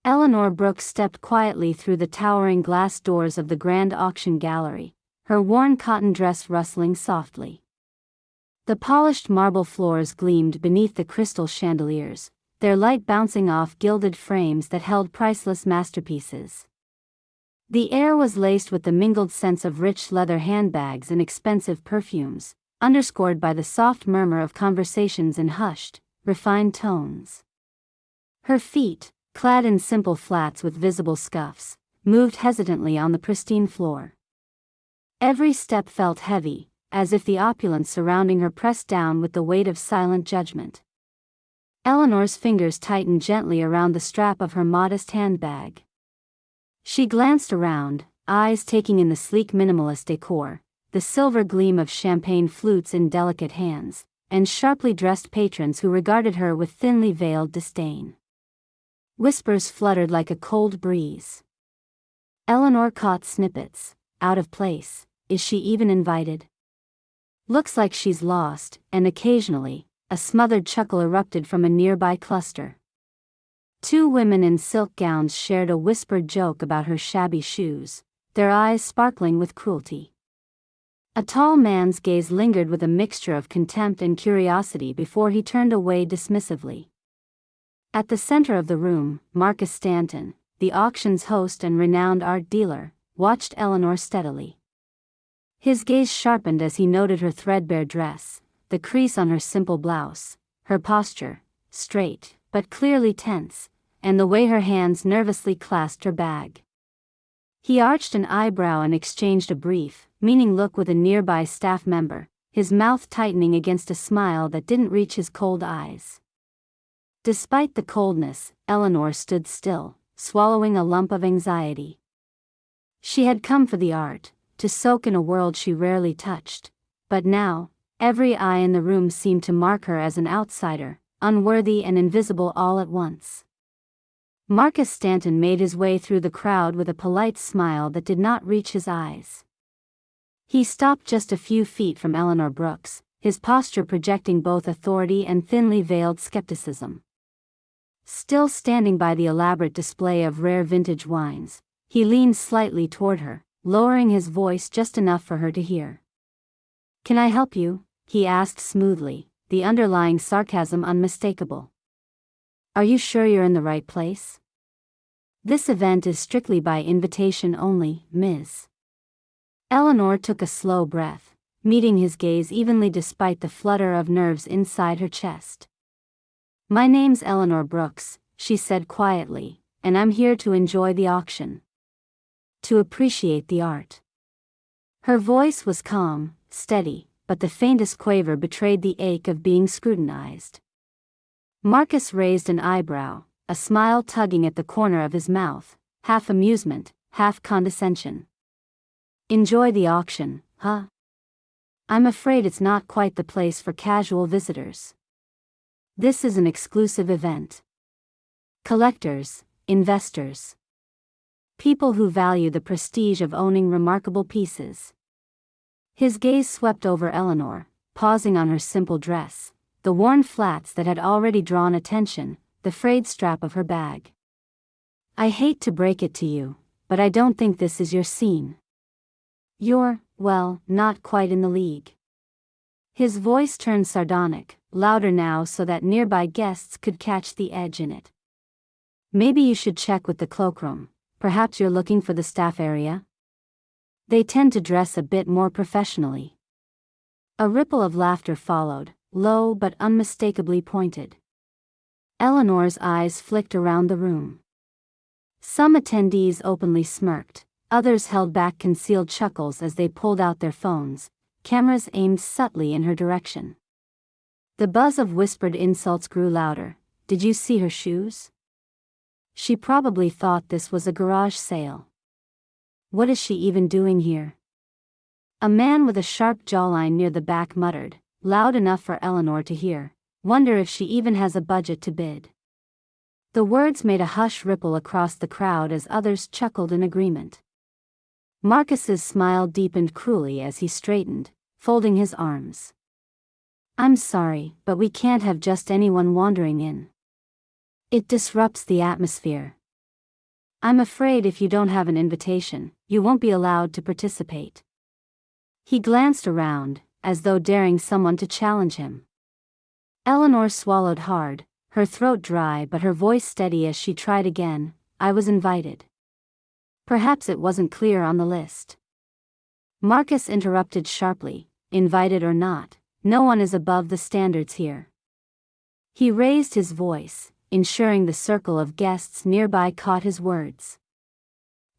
Eleanor Brooks stepped quietly through the towering glass doors of the grand auction gallery, her worn cotton dress rustling softly. The polished marble floors gleamed beneath the crystal chandeliers, their light bouncing off gilded frames that held priceless masterpieces. The air was laced with the mingled scents of rich leather handbags and expensive perfumes, underscored by the soft murmur of conversations in hushed, refined tones. Her feet, clad in simple flats with visible scuffs, moved hesitantly on the pristine floor. Every step felt heavy, as if the opulence surrounding her pressed down with the weight of silent judgment. Eleanor's fingers tightened gently around the strap of her modest handbag. She glanced around, eyes taking in the sleek minimalist decor, the silver gleam of champagne flutes in delicate hands, and sharply dressed patrons who regarded her with thinly veiled disdain. Whispers fluttered like a cold breeze. Eleanor caught snippets. Out of place. Is she even invited? Looks like she's lost, and occasionally, a smothered chuckle erupted from a nearby cluster. Two women in silk gowns shared a whispered joke about her shabby shoes, their eyes sparkling with cruelty. A tall man's gaze lingered with a mixture of contempt and curiosity before he turned away dismissively. At the center of the room, Marcus Stanton, the auction's host and renowned art dealer, watched Eleanor steadily. His gaze sharpened as he noted her threadbare dress, the crease on her simple blouse, her posture, straight, but clearly tense, and the way her hands nervously clasped her bag. He arched an eyebrow and exchanged a brief, meaning look with a nearby staff member, his mouth tightening against a smile that didn't reach his cold eyes. Despite the coldness, Eleanor stood still, swallowing a lump of anxiety. She had come for the art, to soak in a world she rarely touched, but now, every eye in the room seemed to mark her as an outsider, unworthy and invisible all at once. Marcus Stanton made his way through the crowd with a polite smile that did not reach his eyes. He stopped just a few feet from Eleanor Brooks, his posture projecting both authority and thinly veiled skepticism. Still standing by the elaborate display of rare vintage wines, he leaned slightly toward her, lowering his voice just enough for her to hear. "Can I help you?" he asked smoothly, the underlying sarcasm unmistakable. "Are you sure you're in the right place? This event is strictly by invitation only, Ms." Eleanor took a slow breath, meeting his gaze evenly despite the flutter of nerves inside her chest. "My name's Eleanor Brooks," she said quietly, "and I'm here to enjoy the auction. To appreciate the art." Her voice was calm, steady, but the faintest quaver betrayed the ache of being scrutinized. Marcus raised an eyebrow, a smile tugging at the corner of his mouth, half amusement, half condescension. "Enjoy the auction, huh? I'm afraid it's not quite the place for casual visitors. This is an exclusive event. Collectors, investors, people who value the prestige of owning remarkable pieces." His gaze swept over Eleanor, pausing on her simple dress, the worn flats that had already drawn attention, the frayed strap of her bag. "I hate to break it to you, but I don't think this is your scene. You're, well, not quite in the league." His voice turned sardonic, louder now so that nearby guests could catch the edge in it. "Maybe you should check with the cloakroom. Perhaps you're looking for the staff area? They tend to dress a bit more professionally." A ripple of laughter followed, low but unmistakably pointed. Eleanor's eyes flicked around the room. Some attendees openly smirked, others held back concealed chuckles as they pulled out their phones, cameras aimed subtly in her direction. The buzz of whispered insults grew louder. "Did you see her shoes? She probably thought this was a garage sale. What is she even doing here?" A man with a sharp jawline near the back muttered, loud enough for Eleanor to hear, "Wonder if she even has a budget to bid." The words made a hush ripple across the crowd as others chuckled in agreement. Marcus's smile deepened cruelly as he straightened, folding his arms. "I'm sorry, but we can't have just anyone wandering in. It disrupts the atmosphere." I'm afraid if you don't have an invitation, you won't be allowed to participate. He glanced around, as though daring someone to challenge him. Eleanor swallowed hard, her throat dry but her voice steady as she tried again. I was invited. Perhaps it wasn't clear on the list. Marcus interrupted sharply, invited or not, no one is above the standards here. He raised his voice, ensuring the circle of guests nearby caught his words.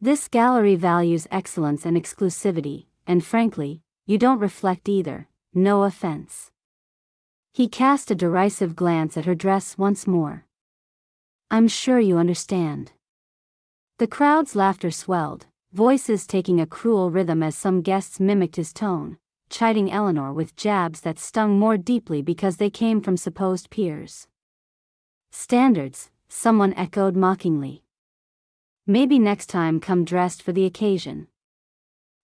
This gallery values excellence and exclusivity, and frankly, you don't reflect either, no offense. He cast a derisive glance at her dress once more. I'm sure you understand. The crowd's laughter swelled, voices taking a cruel rhythm as some guests mimicked his tone, chiding Eleanor with jabs that stung more deeply because they came from supposed peers. Standards, someone echoed mockingly. Maybe next time come dressed for the occasion.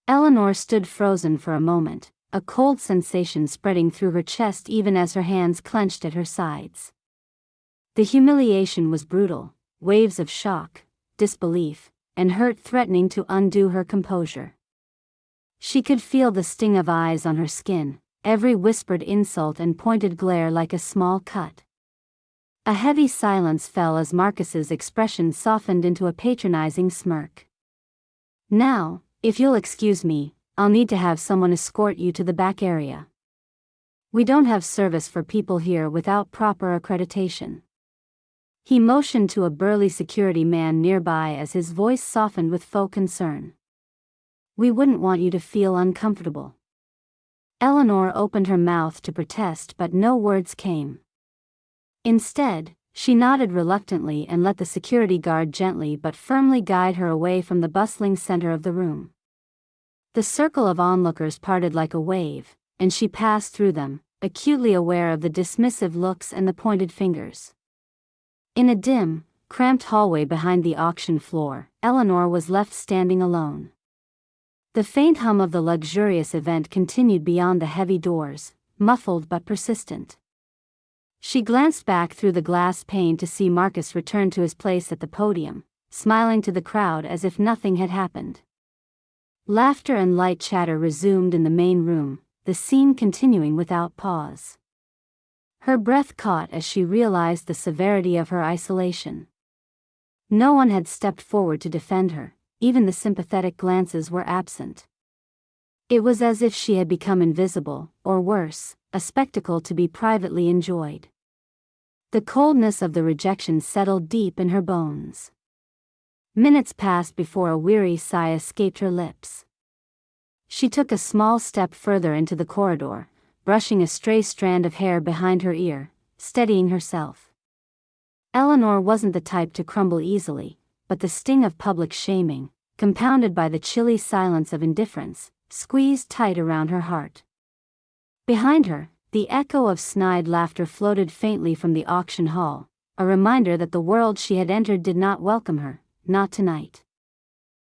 Eleanor stood frozen for a moment, a cold sensation spreading through her chest even as her hands clenched at her sides. The humiliation was brutal, waves of shock, disbelief, and hurt threatening to undo her composure. She could feel the sting of eyes on her skin, every whispered insult and pointed glare like a small cut. A heavy silence fell as Marcus's expression softened into a patronizing smirk. Now, if you'll excuse me, I'll need to have someone escort you to the back area. We don't have service for people here without proper accreditation. He motioned to a burly security man nearby as his voice softened with faux concern. We wouldn't want you to feel uncomfortable. Eleanor opened her mouth to protest but no words came. Instead, she nodded reluctantly and let the security guard gently but firmly guide her away from the bustling center of the room. The circle of onlookers parted like a wave, and she passed through them, acutely aware of the dismissive looks and the pointed fingers. In a dim, cramped hallway behind the auction floor, Eleanor was left standing alone. The faint hum of the luxurious event continued beyond the heavy doors, muffled but persistent. She glanced back through the glass pane to see Marcus return to his place at the podium, smiling to the crowd as if nothing had happened. Laughter and light chatter resumed in the main room, the scene continuing without pause. Her breath caught as she realized the severity of her isolation. No one had stepped forward to defend her, even the sympathetic glances were absent. It was as if she had become invisible, or worse, a spectacle to be privately enjoyed. The coldness of the rejection settled deep in her bones. Minutes passed before a weary sigh escaped her lips. She took a small step further into the corridor, brushing a stray strand of hair behind her ear, steadying herself. Eleanor wasn't the type to crumble easily, but the sting of public shaming, compounded by the chilly silence of indifference, squeezed tight around her heart. Behind her, the echo of snide laughter floated faintly from the auction hall, a reminder that the world she had entered did not welcome her, not tonight.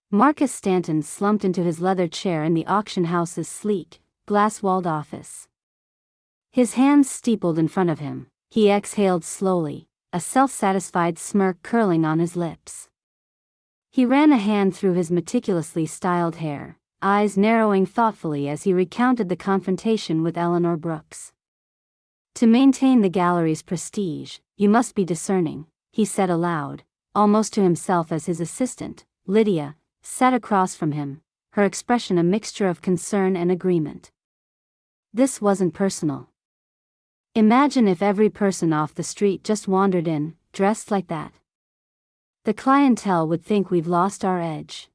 Marcus Stanton slumped into his leather chair in the auction house's sleek, glass-walled office. His hands steepled in front of him, he exhaled slowly, a self-satisfied smirk curling on his lips. He ran a hand through his meticulously styled hair, eyes narrowing thoughtfully as he recounted the confrontation with Eleanor Brooks. To maintain the gallery's prestige, you must be discerning, he said aloud, almost to himself as his assistant, Lydia, sat across from him, her expression a mixture of concern and agreement. This wasn't personal. Imagine if every person off the street just wandered in, dressed like that. The clientele would think we've lost our edge.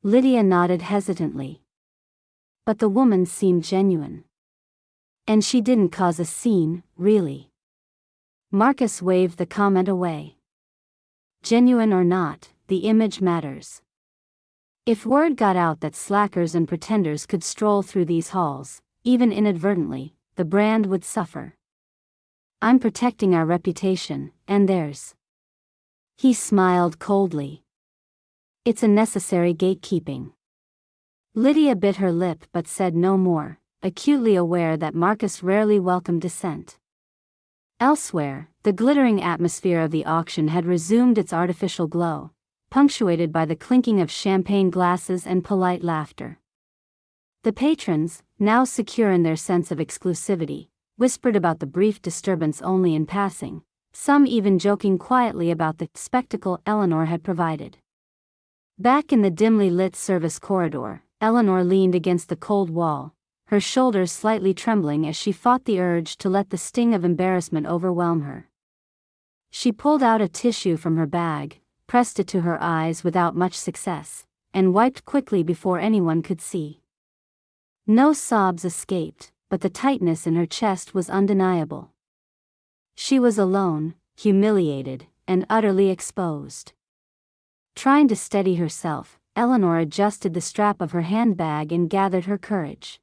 Lydia nodded hesitantly. But the woman seemed genuine. And she didn't cause a scene, really. Marcus waved the comment away. Genuine or not, the image matters. If word got out that slackers and pretenders could stroll through these halls, even inadvertently, the brand would suffer. I'm protecting our reputation, and theirs. He smiled coldly. It's a necessary gatekeeping. Lydia bit her lip but said no more, acutely aware that Marcus rarely welcomed dissent. Elsewhere, the glittering atmosphere of the auction had resumed its artificial glow, punctuated by the clinking of champagne glasses and polite laughter. The patrons, now secure in their sense of exclusivity, whispered about the brief disturbance only in passing, some even joking quietly about the spectacle Eleanor had provided. Back in the dimly lit service corridor, Eleanor leaned against the cold wall, her shoulders slightly trembling as she fought the urge to let the sting of embarrassment overwhelm her. She pulled out a tissue from her bag, pressed it to her eyes without much success, and wiped quickly before anyone could see. No sobs escaped, but the tightness in her chest was undeniable. She was alone, humiliated, and utterly exposed. Trying to steady herself, Eleanor adjusted the strap of her handbag and gathered her courage.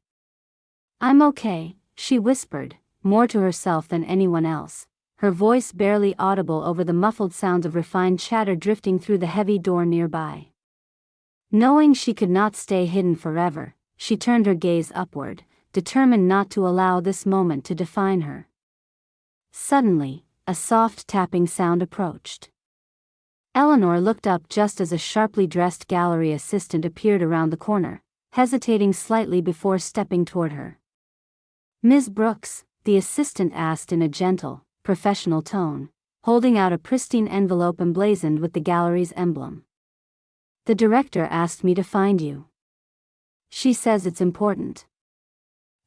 "I'm okay," she whispered, more to herself than anyone else, her voice barely audible over the muffled sounds of refined chatter drifting through the heavy door nearby. Knowing she could not stay hidden forever, she turned her gaze upward, determined not to allow this moment to define her. Suddenly, a soft tapping sound approached. Eleanor looked up just as a sharply dressed gallery assistant appeared around the corner, hesitating slightly before stepping toward her. "Ms. Brooks," the assistant asked in a gentle, professional tone, holding out a pristine envelope emblazoned with the gallery's emblem. "The director asked me to find you. She says it's important."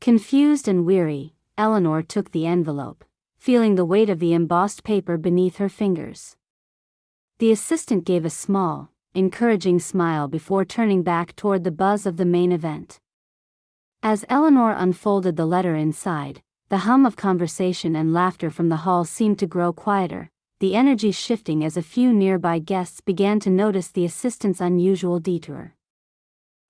Confused and weary, Eleanor took the envelope, feeling the weight of the embossed paper beneath her fingers. The assistant gave a small, encouraging smile before turning back toward the buzz of the main event. As Eleanor unfolded the letter inside, the hum of conversation and laughter from the hall seemed to grow quieter, the energy shifting as a few nearby guests began to notice the assistant's unusual detour.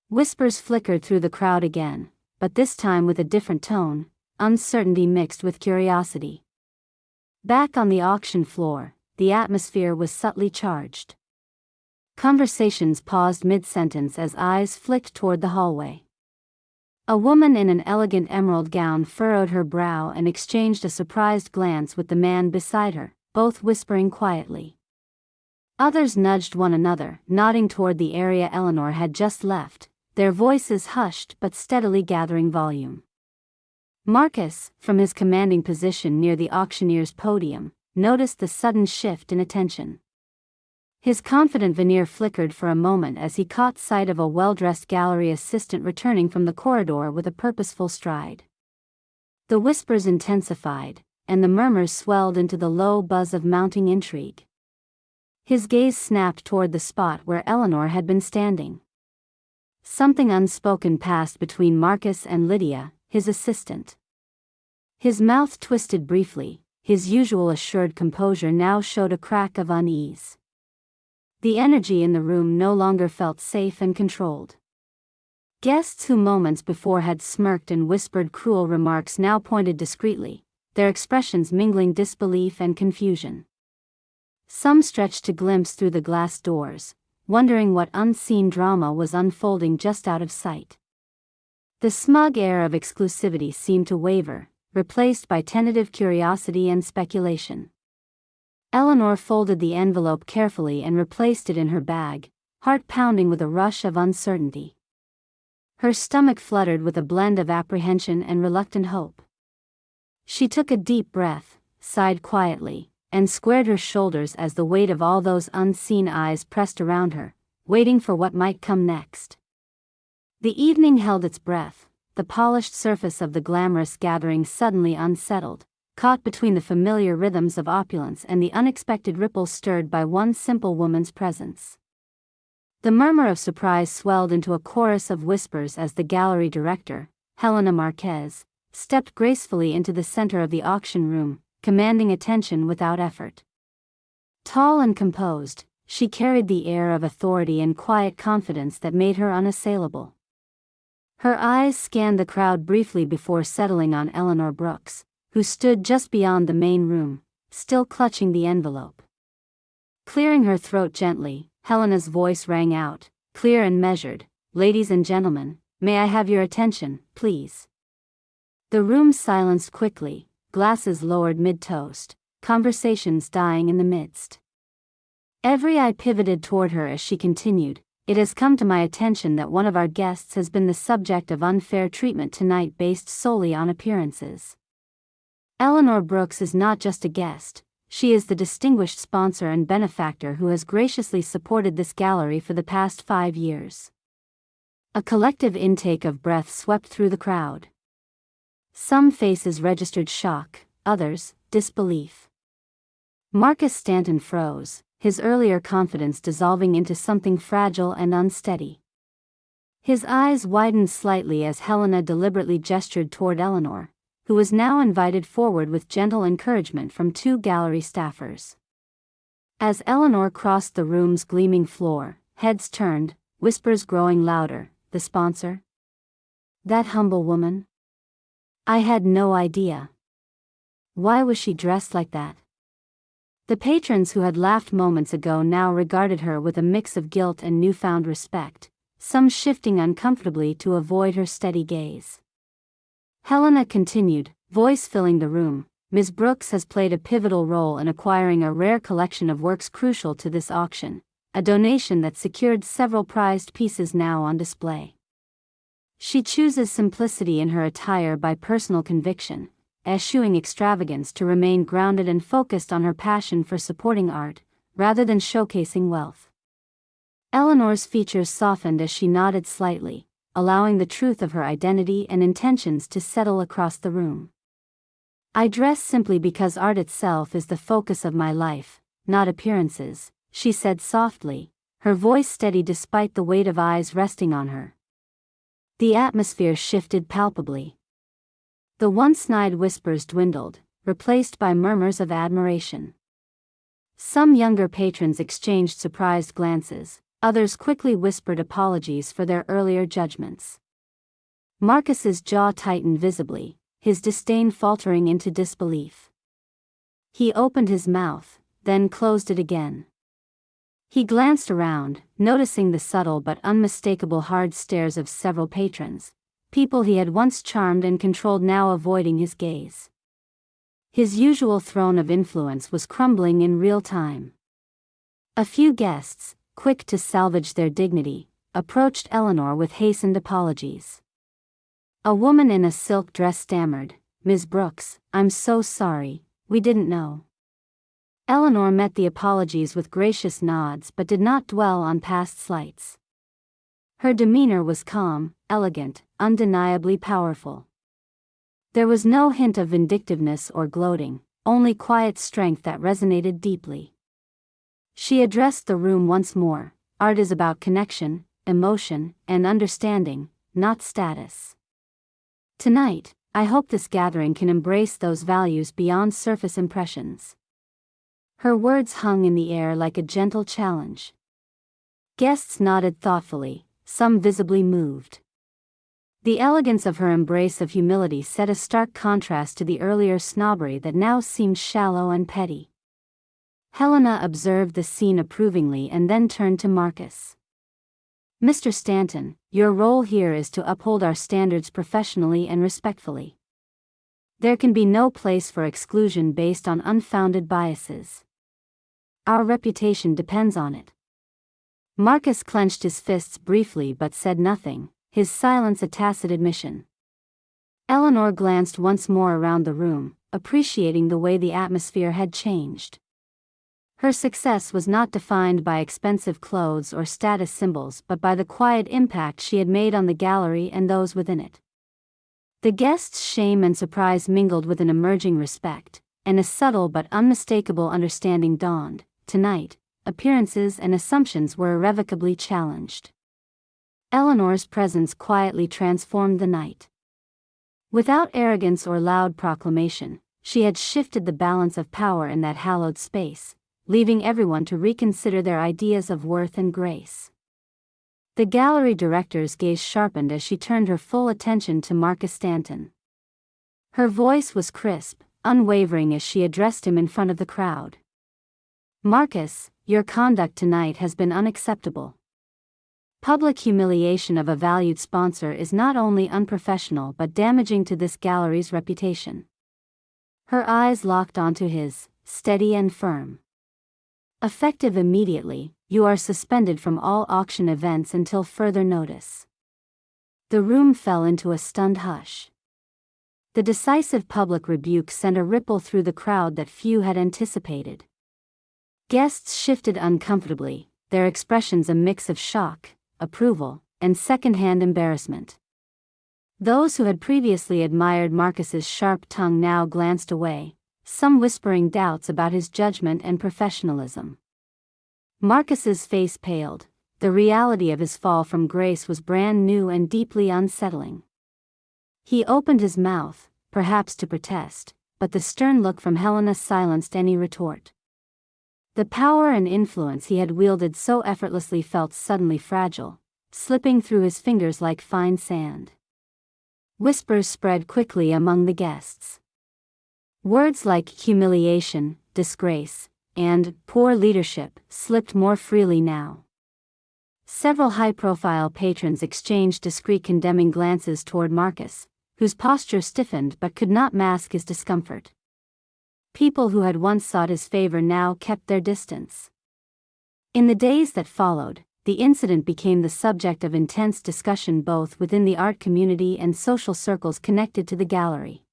Whispers flickered through the crowd again, but this time with a different tone, uncertainty mixed with curiosity. Back on the auction floor, the atmosphere was subtly charged. Conversations paused mid-sentence as eyes flicked toward the hallway. A woman in an elegant emerald gown furrowed her brow and exchanged a surprised glance with the man beside her, both whispering quietly. Others nudged one another, nodding toward the area Eleanor had just left, their voices hushed but steadily gathering volume. Marcus, from his commanding position near the auctioneer's podium, noticed the sudden shift in attention. His confident veneer flickered for a moment as he caught sight of a well-dressed gallery assistant returning from the corridor with a purposeful stride. The whispers intensified, and the murmurs swelled into the low buzz of mounting intrigue. His gaze snapped toward the spot where Eleanor had been standing. Something unspoken passed between Marcus and Lydia, his assistant. His mouth twisted briefly, his usual assured composure now showed a crack of unease. The energy in the room no longer felt safe and controlled. Guests who moments before had smirked and whispered cruel remarks now pointed discreetly, their expressions mingling disbelief and confusion. Some stretched to glimpse through the glass doors, wondering what unseen drama was unfolding just out of sight. The smug air of exclusivity seemed to waver, replaced by tentative curiosity and speculation. Eleanor folded the envelope carefully and replaced it in her bag, heart pounding with a rush of uncertainty. Her stomach fluttered with a blend of apprehension and reluctant hope. She took a deep breath, sighed quietly, and squared her shoulders as the weight of all those unseen eyes pressed around her, waiting for what might come next. The evening held its breath, the polished surface of the glamorous gathering suddenly unsettled, caught between the familiar rhythms of opulence and the unexpected ripples stirred by one simple woman's presence. The murmur of surprise swelled into a chorus of whispers as the gallery director, Helena Marquez, stepped gracefully into the center of the auction room, commanding attention without effort. Tall and composed, she carried the air of authority and quiet confidence that made her unassailable. Her eyes scanned the crowd briefly before settling on Eleanor Brooks, who stood just beyond the main room, still clutching the envelope. Clearing her throat gently, Helena's voice rang out, clear and measured, "Ladies and gentlemen, may I have your attention, please?" The room silenced quickly, glasses lowered mid-toast, conversations dying in the midst. Every eye pivoted toward her as she continued. It has come to my attention that one of our guests has been the subject of unfair treatment tonight based solely on appearances. Eleanor Brooks is not just a guest, she is the distinguished sponsor and benefactor who has graciously supported this gallery for the past 5 years. A collective intake of breath swept through the crowd. Some faces registered shock, others, disbelief. Marcus Stanton froze, his earlier confidence dissolving into something fragile and unsteady. His eyes widened slightly as Helena deliberately gestured toward Eleanor, who was now invited forward with gentle encouragement from 2 gallery staffers. As Eleanor crossed the room's gleaming floor, heads turned, whispers growing louder. The sponsor? That humble woman? I had no idea. Why was she dressed like that? The patrons who had laughed moments ago now regarded her with a mix of guilt and newfound respect, some shifting uncomfortably to avoid her steady gaze. Helena continued, voice filling the room. Ms. Brooks has played a pivotal role in acquiring a rare collection of works crucial to this auction, a donation that secured several prized pieces now on display. She chooses simplicity in her attire by personal conviction, eschewing extravagance to remain grounded and focused on her passion for supporting art, rather than showcasing wealth. Eleanor's features softened as she nodded slightly, allowing the truth of her identity and intentions to settle across the room. I dress simply because art itself is the focus of my life, not appearances, she said softly, her voice steady despite the weight of eyes resting on her. The atmosphere shifted palpably. The once snide whispers dwindled, replaced by murmurs of admiration. Some younger patrons exchanged surprised glances, others quickly whispered apologies for their earlier judgments. Marcus's jaw tightened visibly, his disdain faltering into disbelief. He opened his mouth, then closed it again. He glanced around, noticing the subtle but unmistakable hard stares of several patrons, people he had once charmed and controlled now avoiding his gaze. His usual throne of influence was crumbling in real time. A few guests, quick to salvage their dignity, approached Eleanor with hastened apologies. A woman in a silk dress stammered, "Ms. Brooks, I'm so sorry, we didn't know." Eleanor met the apologies with gracious nods but did not dwell on past slights. Her demeanor was calm, elegant, undeniably powerful. There was no hint of vindictiveness or gloating, only quiet strength that resonated deeply. She addressed the room once more. Art is about connection, emotion, and understanding, not status. Tonight, I hope this gathering can embrace those values beyond surface impressions. Her words hung in the air like a gentle challenge. Guests nodded thoughtfully, some visibly moved. The elegance of her embrace of humility set a stark contrast to the earlier snobbery that now seemed shallow and petty. Helena observed the scene approvingly and then turned to Marcus. "Mr. Stanton, your role here is to uphold our standards professionally and respectfully. There can be no place for exclusion based on unfounded biases. Our reputation depends on it." Marcus clenched his fists briefly but said nothing, his silence a tacit admission. Eleanor glanced once more around the room, appreciating the way the atmosphere had changed. Her success was not defined by expensive clothes or status symbols but by the quiet impact she had made on the gallery and those within it. The guests' shame and surprise mingled with an emerging respect, and a subtle but unmistakable understanding dawned. Tonight, appearances and assumptions were irrevocably challenged. Eleanor's presence quietly transformed the night. Without arrogance or loud proclamation, she had shifted the balance of power in that hallowed space, leaving everyone to reconsider their ideas of worth and grace. The gallery director's gaze sharpened as she turned her full attention to Marcus Stanton. Her voice was crisp, unwavering as she addressed him in front of the crowd. "Marcus, your conduct tonight has been unacceptable. Public humiliation of a valued sponsor is not only unprofessional but damaging to this gallery's reputation." Her eyes locked onto his, steady and firm. Effective immediately, you are suspended from all auction events until further notice. The room fell into a stunned hush. The decisive public rebuke sent a ripple through the crowd that few had anticipated. Guests shifted uncomfortably, their expressions a mix of shock, approval, and second-hand embarrassment. Those who had previously admired Marcus's sharp tongue now glanced away, some whispering doubts about his judgment and professionalism. Marcus's face paled. The reality of his fall from grace was brand new and deeply unsettling. He opened his mouth, perhaps to protest, but the stern look from Helena silenced any retort. The power and influence he had wielded so effortlessly felt suddenly fragile, slipping through his fingers like fine sand. Whispers spread quickly among the guests. Words like humiliation, disgrace, and poor leadership slipped more freely now. Several high-profile patrons exchanged discreet condemning glances toward Marcus, whose posture stiffened but could not mask his discomfort. People who had once sought his favor now kept their distance. In the days that followed, the incident became the subject of intense discussion both within the art community and social circles connected to the gallery.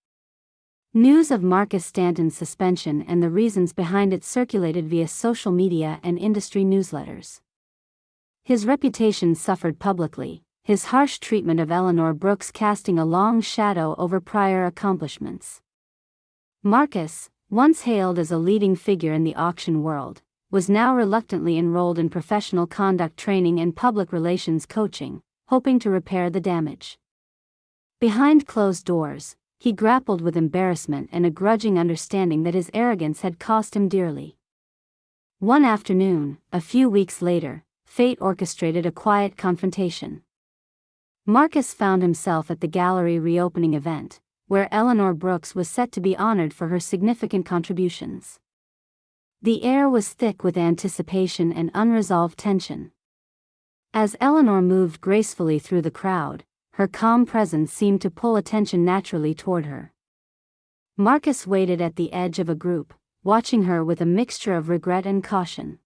News of Marcus Stanton's suspension and the reasons behind it circulated via social media and industry newsletters. His reputation suffered publicly, his harsh treatment of Eleanor Brooks casting a long shadow over prior accomplishments. Marcus, once hailed as a leading figure in the auction world, was now reluctantly enrolled in professional conduct training and public relations coaching, hoping to repair the damage. Behind closed doors, he grappled with embarrassment and a grudging understanding that his arrogance had cost him dearly. One afternoon, a few weeks later, fate orchestrated a quiet confrontation. Marcus found himself at the gallery reopening event, where Eleanor Brooks was set to be honored for her significant contributions. The air was thick with anticipation and unresolved tension. As Eleanor moved gracefully through the crowd, her calm presence seemed to pull attention naturally toward her. Marcus waited at the edge of a group, watching her with a mixture of regret and caution.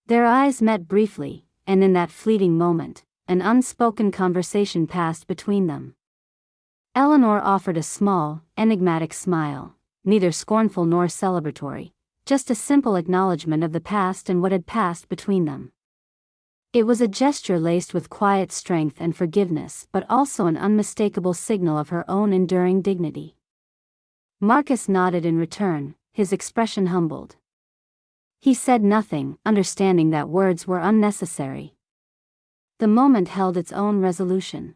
Their eyes met briefly, and in that fleeting moment, an unspoken conversation passed between them. Eleanor offered a small, enigmatic smile, neither scornful nor celebratory, just a simple acknowledgement of the past and what had passed between them. It was a gesture laced with quiet strength and forgiveness, but also an unmistakable signal of her own enduring dignity. Marcus nodded in return, his expression humbled. He said nothing, understanding that words were unnecessary. The moment held its own resolution.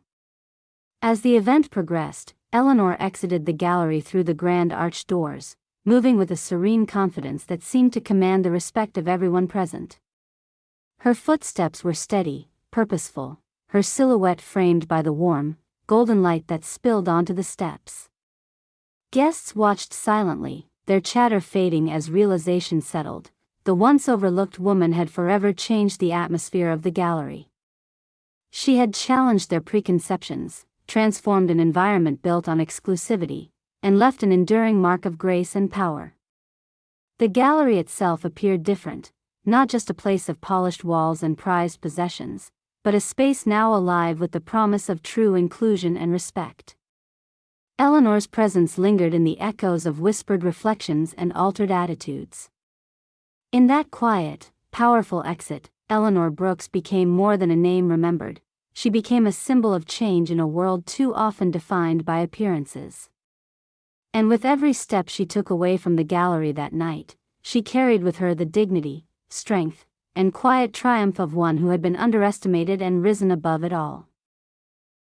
As the event progressed, Eleanor exited the gallery through the grand arched doors, moving with a serene confidence that seemed to command the respect of everyone present. Her footsteps were steady, purposeful, her silhouette framed by the warm, golden light that spilled onto the steps. Guests watched silently, their chatter fading as realization settled. The once overlooked woman had forever changed the atmosphere of the gallery. She had challenged their preconceptions, transformed an environment built on exclusivity, and left an enduring mark of grace and power. The gallery itself appeared different, not just a place of polished walls and prized possessions, but a space now alive with the promise of true inclusion and respect. Eleanor's presence lingered in the echoes of whispered reflections and altered attitudes. In that quiet, powerful exit, Eleanor Brooks became more than a name remembered. She became a symbol of change in a world too often defined by appearances. And with every step she took away from the gallery that night, she carried with her the dignity, strength, and quiet triumph of one who had been underestimated and risen above it all.